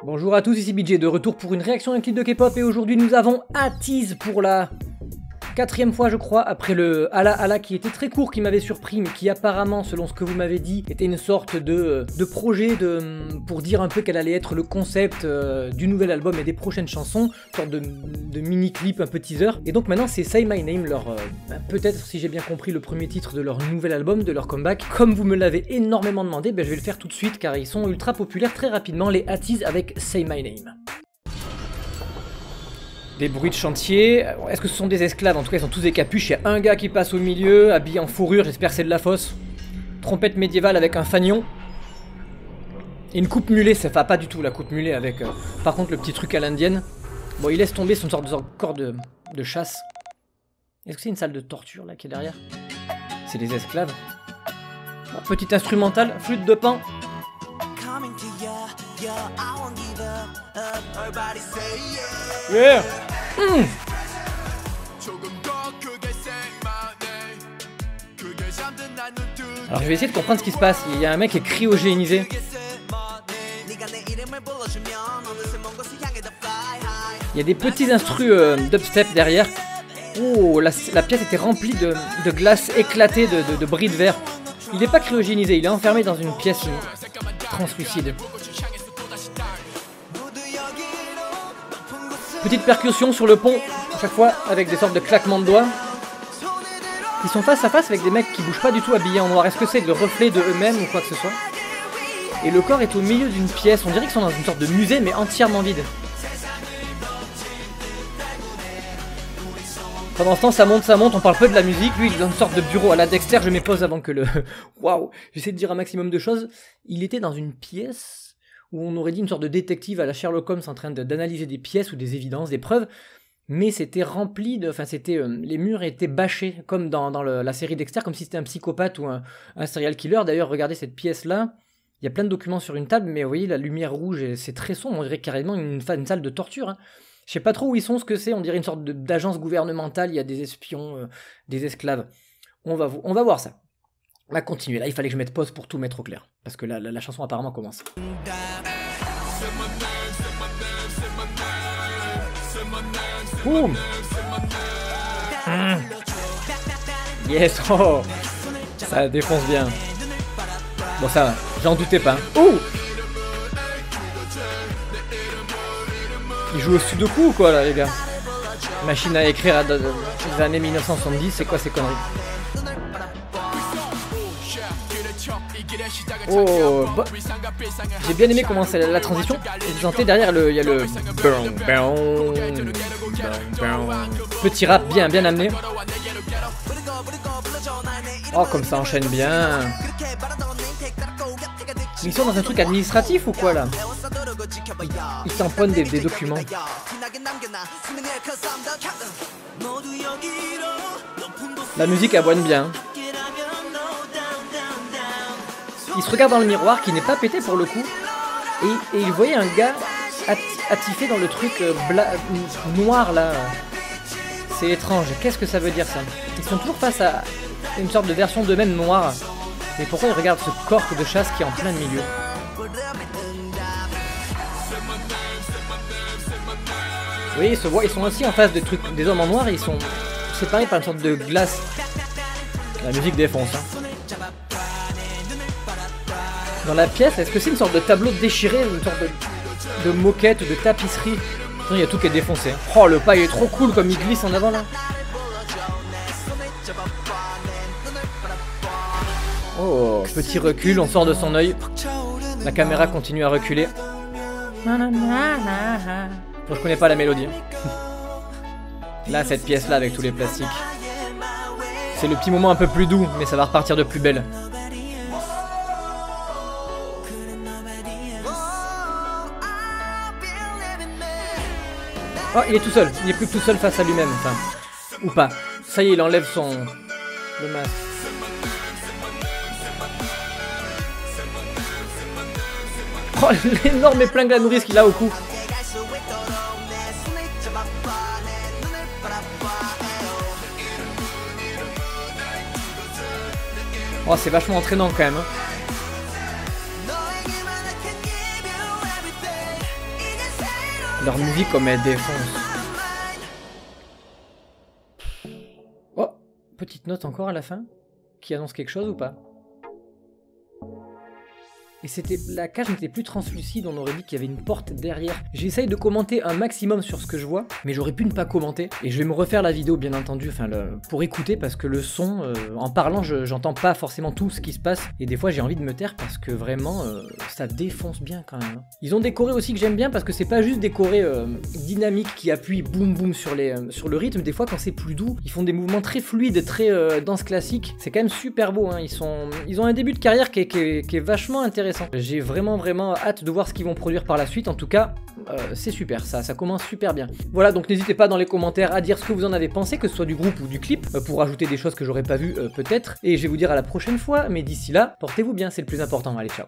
Bonjour à tous, ici BJ de retour pour une réaction à un clip de K-pop et aujourd'hui nous avons ATEEZ pour la 4e fois je crois, après le Ala qui était très court, qui m'avait surpris mais qui apparemment, selon ce que vous m'avez dit, était une sorte de projet pour dire un peu quel allait être le concept du nouvel album et des prochaines chansons, une sorte de mini-clip, un peu teaser. Et donc maintenant c'est Say My Name, leur peut-être, si j'ai bien compris, le premier titre de leur nouvel album, de leur comeback. Comme vous me l'avez énormément demandé, je vais le faire tout de suite car ils sont ultra populaires très rapidement, les ATEEZ avec Say My Name. Des bruits de chantier. Est-ce que ce sont des esclaves? En tout cas, ils sont tous des capuches. Il y a un gars qui passe au milieu, habillé en fourrure. J'espère que c'est de la fosse. Trompette médiévale avec un fanion. Et une coupe mulet. Ça va pas du tout la coupe mulet avec... Par contre, le petit truc à l'indienne. Bon, il laisse tomber son sorte de corps de chasse. Est-ce que c'est une salle de torture là qui est derrière? C'est des esclaves. Oh, petite instrumentale, flûte de pan. Yeah. Alors je vais essayer de comprendre ce qui se passe. Il y a un mec qui est cryogénisé. Il y a des petits instrus dubstep derrière. Oh, la pièce était remplie de glace éclatée, de bris de verre. Il n'est pas cryogénisé, il est enfermé dans une pièce translucide. Petite percussion sur le pont, à chaque fois avec des sortes de claquements de doigts. Ils sont face à face avec des mecs qui bougent pas du tout habillés en noir. Est-ce que c'est le reflet de eux-mêmes ou quoi que ce soit? Et le corps est au milieu d'une pièce. On dirait qu'ils sont dans une sorte de musée mais entièrement vide. Pendant ce temps, ça monte, on parle peu de la musique. Lui, il est dans une sorte de bureau à la Dexter. Je m'épose avant que le... Waouh, j'essaie de dire un maximum de choses. Il était dans une pièce où on aurait dit une sorte de détective à la Sherlock Holmes en train d'analyser des pièces ou des évidences, des preuves. Mais c'était rempli de... Enfin, c'était... les murs étaient bâchés, comme dans la série Dexter, comme si c'était un psychopathe ou un serial killer. D'ailleurs, regardez cette pièce-là. Il y a plein de documents sur une table, mais vous voyez, la lumière rouge, c'est très sombre. On dirait carrément une salle de torture, hein. Je sais pas trop où ils sont, ce que c'est, on dirait une sorte d'agence gouvernementale, il y a des espions, des esclaves. On va voir ça. On va continuer, là il fallait que je mette pause pour tout mettre au clair, parce que la chanson apparemment commence. Boum. Yes, oh, ça défonce bien. Bon ça va, j'en doutais pas. Ouh. Ils jouent au sudoku ou quoi là les gars? Machine à écrire des années 1970, c'est quoi ces conneries? Oh, bah, j'ai bien aimé comment c'est la transition. Vous sentez derrière il y a le petit rap bien amené. Oh comme ça enchaîne bien. Ils sont dans un truc administratif ou quoi là? Ils tamponnent des documents. La musique aboine bien. Il se regarde dans le miroir qui n'est pas pété pour le coup. Et il voyait un gars attifé dans le truc noir là. C'est étrange. Qu'est-ce que ça veut dire ça? Ils sont toujours face à une sorte de version d'eux-mêmes noire. Mais pourquoi ils regardent ce corps de chasse qui est en plein milieu? Oui, ils sont assis en face des hommes en noir et ils sont séparés par une sorte de glace. La musique défonce. Hein. Dans la pièce, est-ce que c'est une sorte de tableau déchiré, une sorte de moquette, de tapisserie? Il y a tout qui est défoncé. Oh, le pas il est trop cool comme il glisse en avant là. Oh, petit recul, on sort de son œil. La caméra continue à reculer. Je connais pas la mélodie. Là, cette pièce-là avec tous les plastiques. C'est le petit moment un peu plus doux, mais ça va repartir de plus belle. Oh, il est tout seul. Il est plus que tout seul face à lui-même. Enfin, ou pas. Ça y est, il enlève le masque. Oh, l'énorme épingle à nourrice qu'il a au cou. Oh, c'est vachement entraînant quand même. Hein. Leur musique comme elle défonce. Oh, petite note encore à la fin, qui annonce quelque chose ou pas? Et c'était la cage n'était plus translucide, on aurait dit qu'il y avait une porte derrière. J'essaye de commenter un maximum sur ce que je vois, mais j'aurais pu ne pas commenter. Et je vais me refaire la vidéo bien entendu, pour écouter, parce que le son, en parlant, j'entends pas forcément tout ce qui se passe. Et des fois j'ai envie de me taire parce que vraiment, ça défonce bien quand même. Ils ont décoré aussi que j'aime bien parce que c'est pas juste décoré dynamique qui appuie boum boum sur le rythme. Des fois quand c'est plus doux, ils font des mouvements très fluides, très danse classique. C'est quand même super beau, hein. Ils ont un début de carrière qui est vachement intéressant. J'ai vraiment hâte de voir ce qu'ils vont produire par la suite. En tout cas, c'est super, ça commence super bien. Voilà, donc n'hésitez pas dans les commentaires à dire ce que vous en avez pensé, que ce soit du groupe ou du clip, pour ajouter des choses que j'aurais pas vues peut-être. Et je vais vous dire à la prochaine fois, mais d'ici là, portez-vous bien, c'est le plus important. Allez, ciao.